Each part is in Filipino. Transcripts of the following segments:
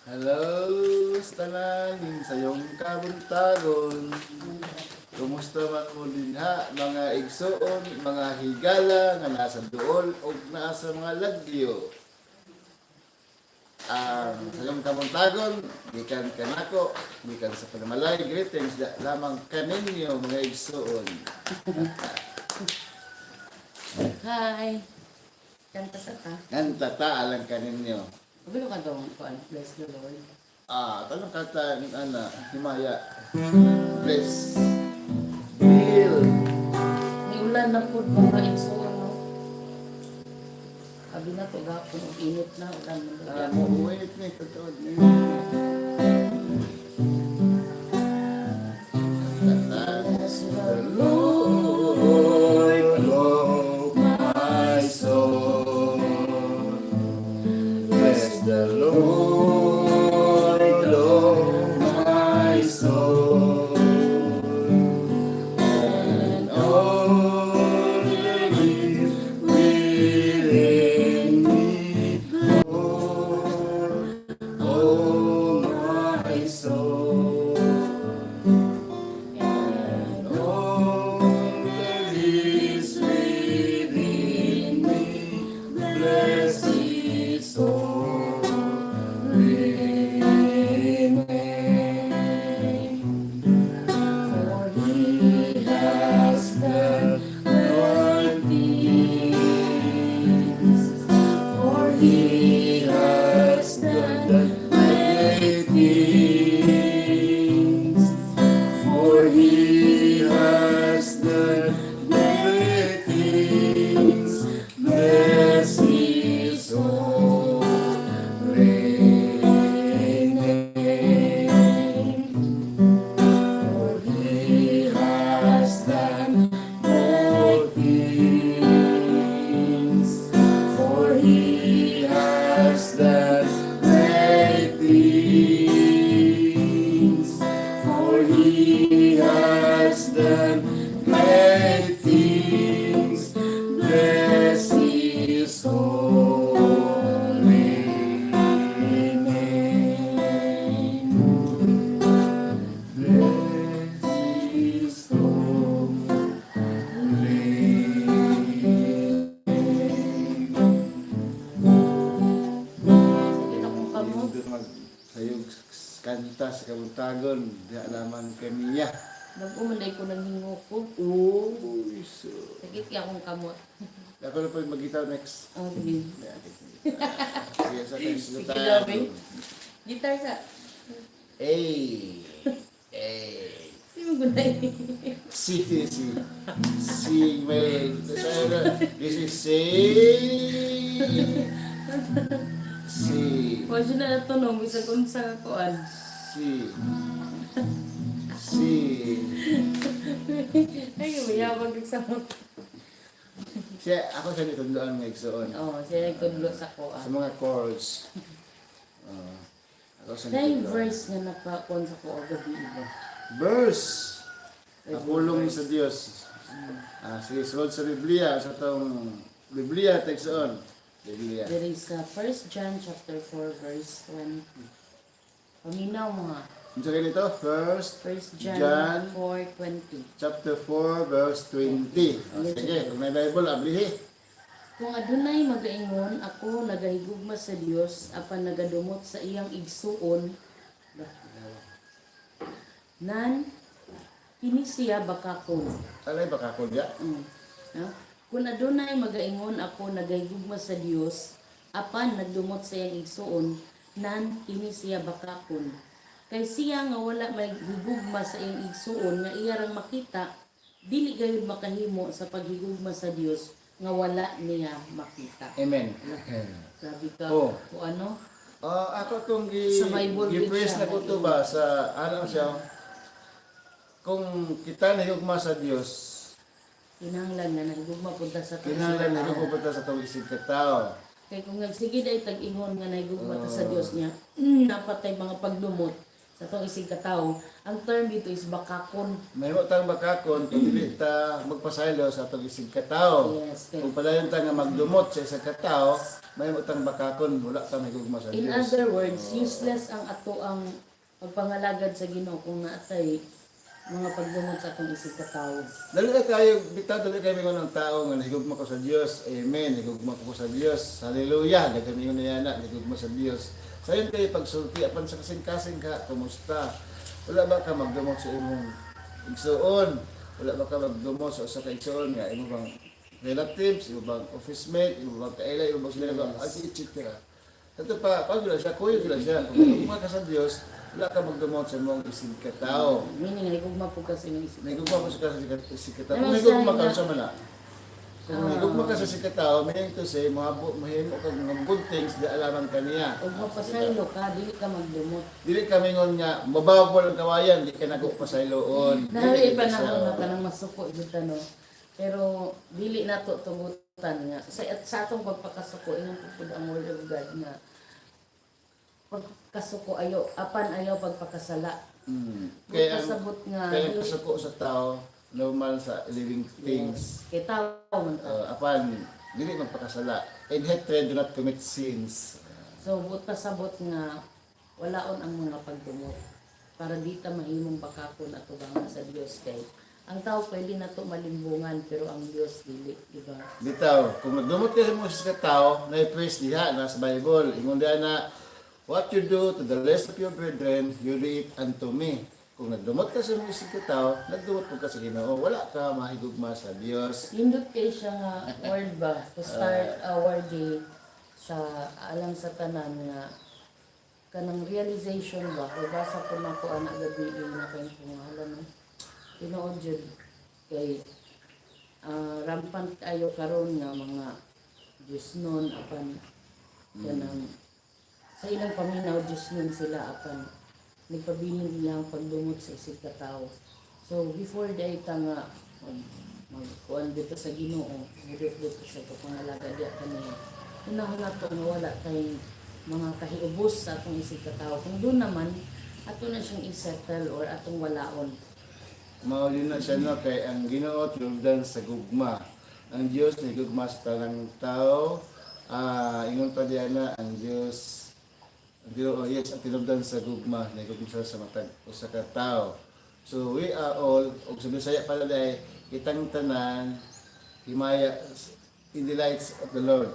Hello, tanan sa iyong kabuntagon. Kumusta man mo dinha mga igsoon, mga higala nga nasa duol o nasa mga lagyo. Sa iyong kabuntagon, gikan kanako, gikan sa panamalay, greetings lamang kaninyo mga igsoon. Hi. Kanta sa ta. Kanta alang kaninyo. Bilo ka daw ko bless the Lord. Tanong kata himaya. Bless. Bill. Ni ulan na pud mga igsoon no. Abi na to gapon og init na ulan na. Wait ni totoo. Bless the Lord, oh my soul. Bless the Lord, oh my soul. And all that is within me, Lord, oh my soul. And all that is within me, bless His holy name. For He has done Lord, things. For He has done great things. For He has done great things. Bless His holy name. For He has done great things. For He has done great things. For He has done great things. Bless His holy name. Bless His holy kita kung kamo. sayog kanta sa kabuntagon, diha lamang kaniya. Nag-umanday ko nang hingo ko. Uy, so. Sakit kaya akong kamot. Ako na po yung mag-guitar next. Sige. Sige, sa next Sige, guitar. Loving. Gitar sa. A. Hindi mo gunay. C. May, this is C. C. Wala siya na natunog. Bisa kung sa kuan. C. Ay, mayabag sa mo. Ako siya nitundoan ng igsoon. Oo, siya nagtudlo sa Sa kuan. mga chords. Ako siya Sa yung nitundoan. verse nga napakon sa kuan gabi iba. Verse. Napulong sa Diyos. Sige, sulod sa Biblia. Sa itong Biblia, text on. Biblia. There is 1 John chapter 4 verse 20. Paminaw mo nga. Ano sa ganito? First 1 John John 4:20. chapter 4, verse 20. Sige, kung may Bible, ablihi. Kung adunay magaingon ako nagahigugma sa Dios apan nagadumot sa iyang igsuon nan kini siya bakakon. Alay ba kakulya? No? Kung adunay magaingon ako nagahigugma sa Dios apan nagdumot sa iyang igsuon nan kini siya bakakon. Kay siya nga wala may higugma sa iyang igsuon nga iya rang makita dili gayud makahimo sa paghigugma sa Dios nga wala niya makita. Amen. Sabi ka, Oh. o ano? Ako itong Sa Bible din gi-press siya. na ko ito ba sa, ano siya, kung kita nahigugma sa Diyos, Kinahanglan na nahigugma punta sa kinahanglan nahigugma sa itong isip ka tao. Kaya kung nagsige dahil tag-ingon nga nahigugma ta sa Dios niya, napatay mga pagdumot sa itong isig katao. Ang term dito is bakakon. May tang bakakon, kung dili ta magpasaylo sa itong isip ka tao. Yes, kay Kung padayon ta nga magdumot sa isa ka tao, may utang bakakon, wala ka may gugma sa In Dios. other words, useless ang ato ang pagpangalagad sa Ginoo kung naatay mga pagdumot sa atong isig katawo. Dali na kayo, bitaw, dali kayo mga ng tao nga nahigugma ko sa Dios. Amen, nahigugma ko sa Dios. Hallelujah, nagkami ko na yan na, nahigugma sa Dios. Sa yun kayo pagsulti, apan sa kasing-kasing ka, kumusta? Wala ba ka magdumot sa imong igsoon? Wala ba ka magdumot sa usa ka igsoon nga imo bang relatives, imo bang office mate, imo bang kaila, imo bang sila bang etc. Ito pa, pag wala siya, kuya wala siya. Kung nahigugma ka sa Dios, wala ka magdumot sa imong isig katao. Meaning, nagugma po kasi ng isig Nahigugma mo sa isig katao. Kung Naman nahigugma sa ka ina- sa mana. Kung nahigugma ka sa isig katao, meaning to say, mahimo ka ng good things, di alaman ka niya. Ug mapasaylo ka, dili ka magdumot. Dili kami ngon nga, mabawal ang kawayan, di ka nagpasayloon. Nahay panahon na kanang masuko jud no. Pero dili nato tugutan nga sa atong pagpakasuko ingon pud ang word of God nga pagkasuko ayo apan ayaw pagpakasala. Kaya Pagkasabot nga kaya ang kasuko sa tao, normal sa living things. kay tao man ta. Apan, dili magpakasala. In hatred, do not commit sins. So but pasabot nga walaon ang mga pagdumot para di ta mahimong bakakon ato banga sa Dios kay ang tao pwede na to malimbungan pero ang Dios dili, di ba? Bitaw, kung magdumot ka mo sa tao, na-praise diha na sa Bible. Ingon diha na, what you do to the least of your brethren, you do it unto me. Kung nagdumot ka sa mga isig tao, nagdumot mo ka sa Ginoo, wala ka mahigugma sa Dios. Nindot kay siya nga word ba to start our day sa alang sa tanan nga kanang realization ba o basa ko na ko anak gabi na kay pangalan no tinuod jud kay rampant kayo karon nga mga Diyos nun apan kanang sa ilang paminaw Diyos nun sila apan nagpabiling nila ang pagdumot sa isig katao. So before day ta nga magkuan dito sa Ginoo, dito sa pangalaga diya kaniya. Unahon nato nga wala kay mga kahiubos sa atong isig katao. Kung doon naman ato na siyang i-settle or atong walaon. Mao yun na siya no, kay ang Ginoo tuldan sa gugma. Ang Dios ni gugma sa tanang tao. Ingon pa diyan na ang Dios ang Ginoo yes ang tinubdan sa gugma ni gugma sa matag usa ka tao. So we are all og sa Bisaya pala day kitang tanan himaya in the lights of the Lord.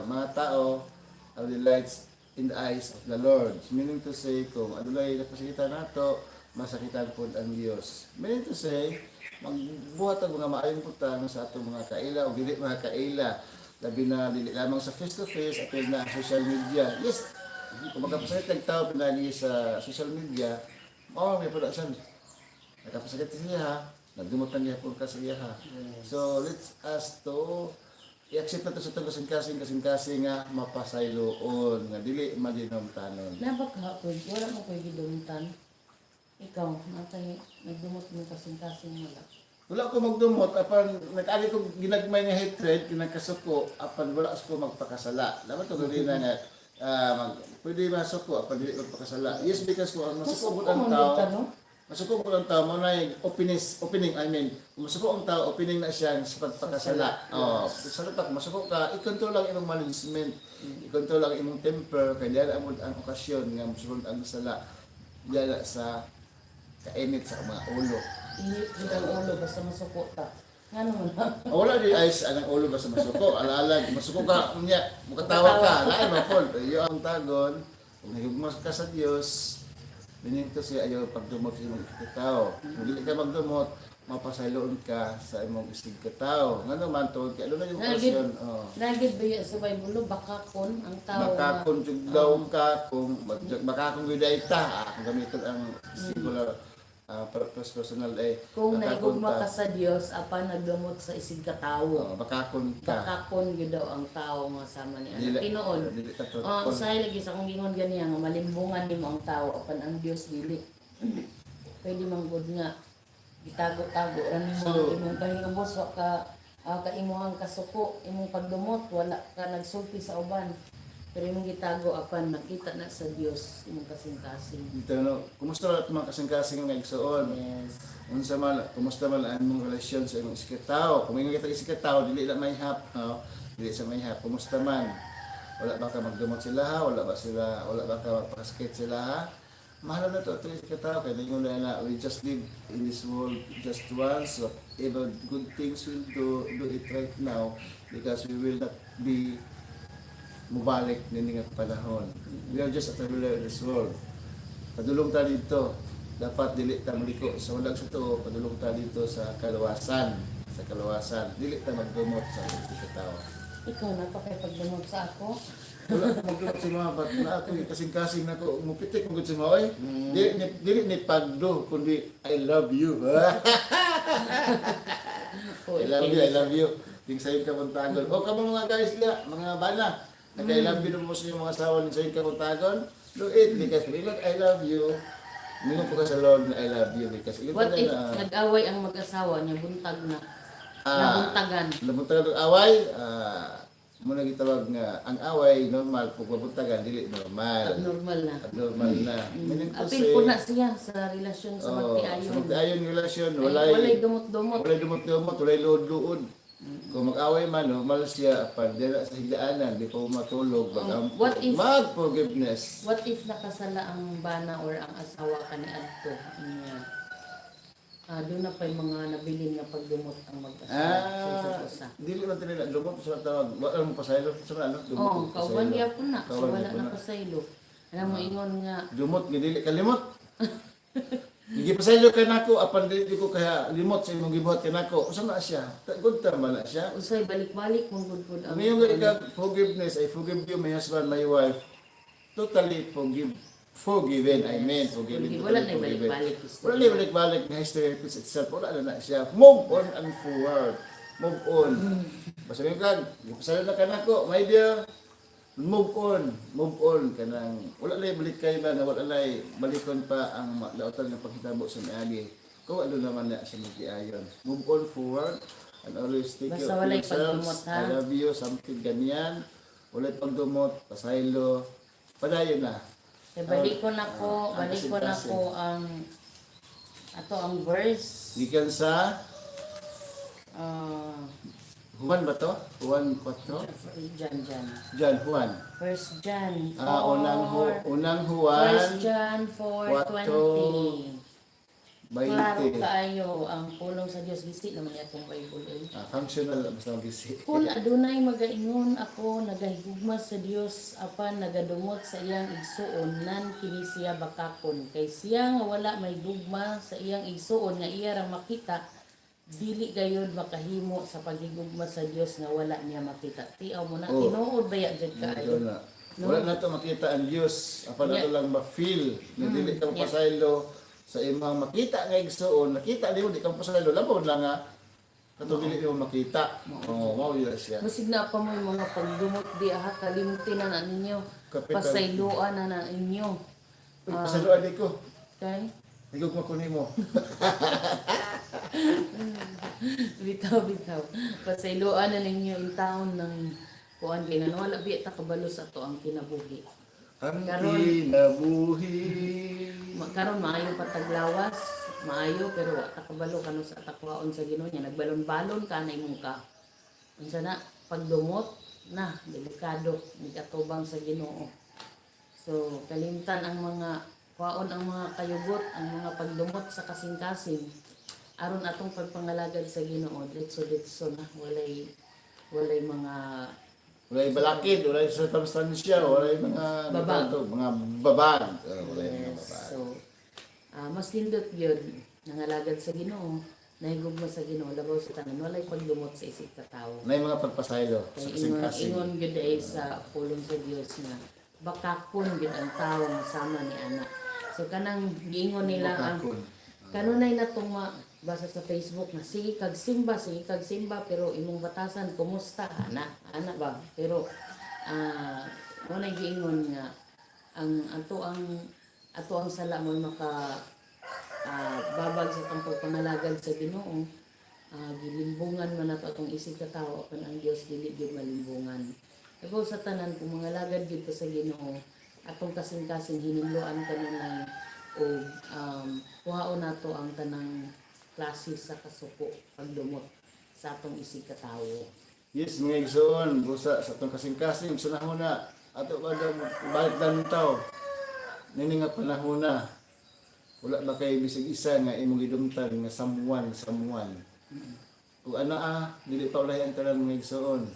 Mga tao are the lights in the eyes of the Lord. Meaning to say kung adulay napasikitan nato masakitan po ang Diyos. Meaning to say, magbuhat ang mga maayong putang sa atong mga kaila o dili mga kaila. Labi na dili lamang sa face-to-face at na social media. Yes, kung magkapasakit ang tao pinagi sa social media, may production. Nagkapasakit siya, nagdumot ang yapon ka sa iya. So, let's us to i-accept na to sa itong kasing-kasing nga mapasayloon, nga dili madinamtanon. Nabakahapon, wala mo ko'y gidumtan. Ikaw, natay nagdumot mo kasing-kasing wala. Wala ko magdumot, apan nag-ali ko ginagmay nga hatred, kinagkasuko, apan wala ko magpakasala. Dapat to gawin na nga, pwede masuko, apan dili magpakasala. Yes, because ko, masuko mo ang tao, masuko mo ang tao, mo na yung opening, masuko ang tao, opening na siya sa pagpakasala. Sa lutak, masuko ka, i-control lang imong management, i-control lang imong temper, kaya diyan ang okasyon nga masuko ang sala, diyan sa kainit sa mga ulo. Init din ang ulo basta masuko ta. Nga naman ha? Wala di ayos anang ulo basta masuko. Alalag, masuko ka, unya, mukatawa ka. Lain mo, Paul. Iyo ang tagon. Kung nahigugmas ka sa Diyos, bininto siya ayaw pagdumot sa imong tao. Kung hindi ka magdumot, mapasayloon ka sa imong isig katao. Nga naman, tawag ka, ano na yung okasyon? Nagid ba yun sa Bible, bakakon ang tao Makakon daw ka, kung makakon guday ta. Kung gamitin ang singular purpose personal ay kung makakon naigugma ta. ka sa Dios apan nagdumot sa isig katao. Makakon ka. Bakakon gyud daw ang tao nga sama ni Dili- Tinuod. dili ka to- Usahay lagi sa kung gingon ganiya nga malimbungan nimo ang tao apan ang Dios dili. Pwede man gud nga gitago-tago ra nimo So- imong kahingabos wa ka kaimuhang kasuko, imong pagdumot wala ka nagsulti sa uban. Pero imong gitago apan nakita na sa Dios imong kasing-kasing. Dito no, kumusta man at mga kasing-kasing nga igsoon? Yes. Unsa man, kumusta man ang imong relasyon sa imong isikataw? Kung may kita isikataw, dili lang may hap, dili sa may ha, kumusta man? Wala ba ka magdumot sila ha? Wala ba ka magpakasakit sila ha? Mahal na to sa katao kaya ningon na we just live in this world just once. Whatever good things we'll do it right now because we will not be mubalik nini nga panahon. We are just a traveler in this world. Padulong ta dito. Dapat dili ta maliko sa walag sa tuo, padulong ta dito sa kalawasan. Sa kalawasan. Dili ta magdumot sa katao. Ikaw na pa kay pagdumot sa ako. Wala ko magdumot sa mga bat na ako kasing-kasing na ko mupitik mo gud sa mga oy. Dili ni pagdo kundi I love you. I love you. Ting sayo ka buntagon. O kamo mga guys nga, mga bana. I love you mo sa mga asawa ni sayo ka buntagon. Do it because I love you. Mingo ko ka sa Lord na I love you because What if nag-away ang mag-asawa niya, buntag na? Nabuntagan. Nabuntagan ang away, muna gitawag nga ang away normal pag mabuntagan dili normal. Abnormal na. Abnormal na. Apil po na siya sa relasyon sa magtiayon. Sa magtiayon relasyon, walay dumot-dumot. Walay dumot-dumot, walay luod-luod. Kung mag-away man, normal siya apan dira sa higdaanan, di pa matulog mag-forgiveness. What if nakasala ang bana or ang asawa ka ni Adto? Doon na pa yung mga nabilin nga pagdumot ang mag-asawa. Dili man nila dumot sa tawag. Wala mo pasaylo sa ano? Oo, kauban niya po na. So wala na pasaylo. Alam mo ingon nga. Dumot, dili kalimot. Hindi pasaylo ka nako apan dili ko kaya limot sa imong gibuhat ka nako. Usa na siya? Good tama na siya. Usay balik-balik mong gud ang. Ngayon nga forgiveness, I forgive you my husband, my wife. Totally forgiven, I mean, forgiven. Wala na balik-balik. Wala na balik-balik na history repeats itself. Wala na siya. Move on and forward. Move on. Basta yung kag, pasalo na ka na ko, my dear. Move on. Move on ka nang. Wala na balik kayo ba na wala na balikon pa ang lautan ng pagkitabo sa may-agi. Kung ano naman na siya mag-iayon. Move on forward and always take care of yourselves. I love you, something ganyan. Wala pagdumot, pasaylo. Padayon na. Balik ko na ko ang ang verse. Gikan sa Juan ba to? Juan 4? John Juan. First John 4. Unang Juan. First John 4:20. Klaro kaayo ang pulong sa Dios gisi naman atong Bible. Functional basta gisi. Kung adunay magaingon ako nagahigugma sa Dios apan nagadumot sa iyang igsuon nan kini siya bakakon kay siya nga wala may gugma sa iyang igsuon nga iya ra makita dili gayud makahimo sa paghigugma sa Dios nga wala niya makita. Tiaw mo na tinuod baya jud kaayo. Wala na to makita ang Dios apan ato lang ma-feel nga dili ka pasaylo sa imong makita nga igsuon, nakita nimo di ka pasaylo labon lang nga katong dili mo makita. Mao yun siya. Musig na pa mo yung mga pagdumot di aha kalimutin na ninyo. Pasayloan na ninyo. Pasayloan di ko. Okay? Higog mo kunin mo. Bitaw. Pasayloan na ninyo in town ng kuan kay nga wala biya ta kabalo sa to ang kinabuhi. Ang kinabuhi. Karon maayo pataglawas, maayo pero wa ta kabalo kano sa takwaon sa Ginoo niya nagbalon-balon ka na imong ka. Unsa na pagdumot na delikado ni katubang sa Ginoo. So kalimtan ang mga kwaon ang mga kayugot, ang mga pagdumot sa kasing-kasing aron atong pagpangalagad sa Ginoo ditso na walay mga Walay balakid, walay circumstansya, walay mga babag. Mga babag. Walay mga babag. So, mas lindot yun, nangalagad sa Ginoo, nahigugma sa Ginoo, labaw sa tanan, walay pagdumot sa isip ka tao. May mga pagpasaylo sa kasing-kasing. Ingon yun ay sa pulong sa Diyos na bakakon yun ang tao nga sama ni anak. So, kanang giingon nila ang kanunay na itong basa sa Facebook na sige kag simba pero imong batasan kumusta ana ba pero mo na giingon nga ang ato ang sala mo maka babag sa tampo pangalagad sa Ginoo gilimbungan man nato atong isig ka tawo apan ang Dios dili gyud malimbungan ikaw sa tanan kung mangalagad gyud ka sa Ginoo atong kasing-kasing hinimloan kanunay o kuhaon nato ang tanang klase sa kasuko pagdumot sa atong isig ka tawo. Yes, mga igsoon, busa sa itong kasing-kasing, sunahon na. Ato ba daw, balik lang tao. Nini nga panahon na. Wala ba kay bisig isa nga imong gidumtan nga someone. Kung ano dili pa ulahi ang tanan mga igsoon.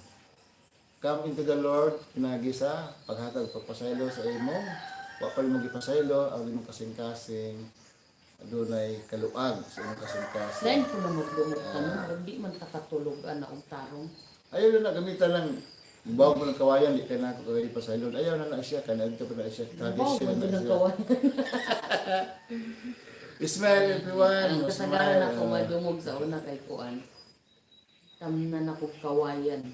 Come into the Lord, pinagi sa paghatag pagpasaylo sa imong. Wa pa mo gipasaylo ang imong kasing-kasing. Adunay kaluag sa imong kasing-kasing. Lain ko na magdumot ka no, di man takatulog ana og tarong. Ayaw na gamitan lang. Bawag mo ng kawayan, di ka na ako kagay pasaylo. Ayaw na siya, kanagto pa na siya. Wow, Tradition ganda na ng siya. kawan. Smile everyone. Ang kasagaran ako madungog sa una kay kuan. Tamnan ako kawayan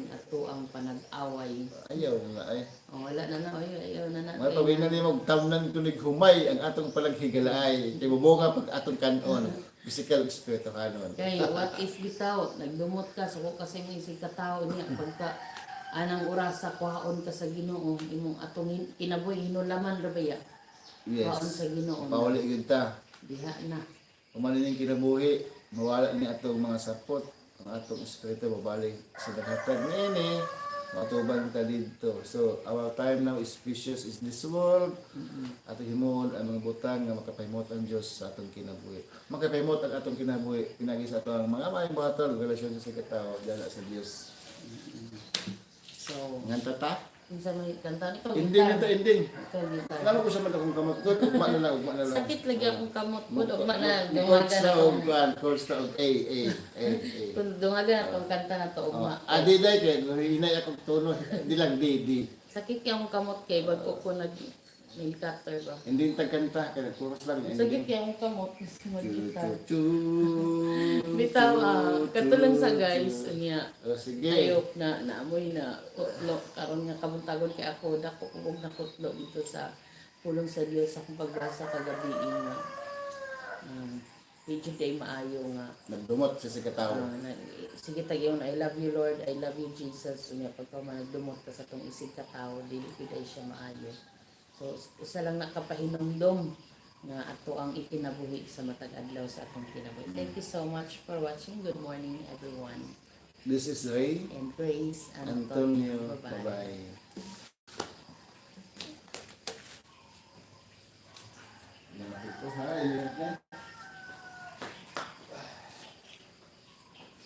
ato ang panag-away. Ayaw na ay. Oh, wala na na, ayaw na na. Mga pag ni mo tamnan tunig humay ang atong palaghigalaay. Kay bubunga pag atong kanon. Physical espiritu kanon. Kay what if bitaw nagdumot ka so kasi may isig katao niya pagka anang oras sa kuhaon ka sa Ginoo imong atong kinabuhi hinulaman ra ba ya? Kuhaon sa Yes. Ginoo. Pawali gyud ta. Diha na. Umanining kinabuhi, mawala ni atong mga sapot, ang atong espiritu babalik sa naghatag niini. Matuban ta dito. So, our time now is precious is this world. Ato himuon ang mga butang nga makapahimot ang Dios sa atong kinabuhi. Makapahimot ang atong kinabuhi pinagi sa ato ang mga maayong bahatol relasyon sa katao dala sa Dios. So, Nganta ta? kinsa may kanta nito? Ending na ta, ending. Ikaw gitar. Alam ko sa man akong kamot ko, ugma na lang, ugma na lang. Sakit lagi akong kamot ko, ugma na Chords dungagan na ako. ugman, chords na ug A. Kung dungagan akong kanta na to ugma. Adi day kay hinay akong tono, di lang di. Sakit kay akong kamot kay bago ko nag nail cutter ba. Hindi tagkanta kay chorus lang. Sakit kay akong kamot mag-gitar. Chu. Bitaw katulong sa guys unya. Oh, sige. Ayok na naamoy na kutlo karon nga kabuntagon kay ako dako kubog na kutlo dito sa pulong sa Dios akong pagbasa kagabi nga medyo kay maayo nga Nagdumot sa sikataw. sige tagyon I love you Lord, I love you Jesus unya pagka managdumot ka sa tong isig ka tao dili piday siya maayo. So usa lang nakapahinumdom nga ato ang ikinabuhi sa matag adlaw sa atong kinabuhi. Thank you so much for watching. Good morning everyone. This is Ray And Grace and Antonio. Bye-bye. Bye-bye. Ito ha,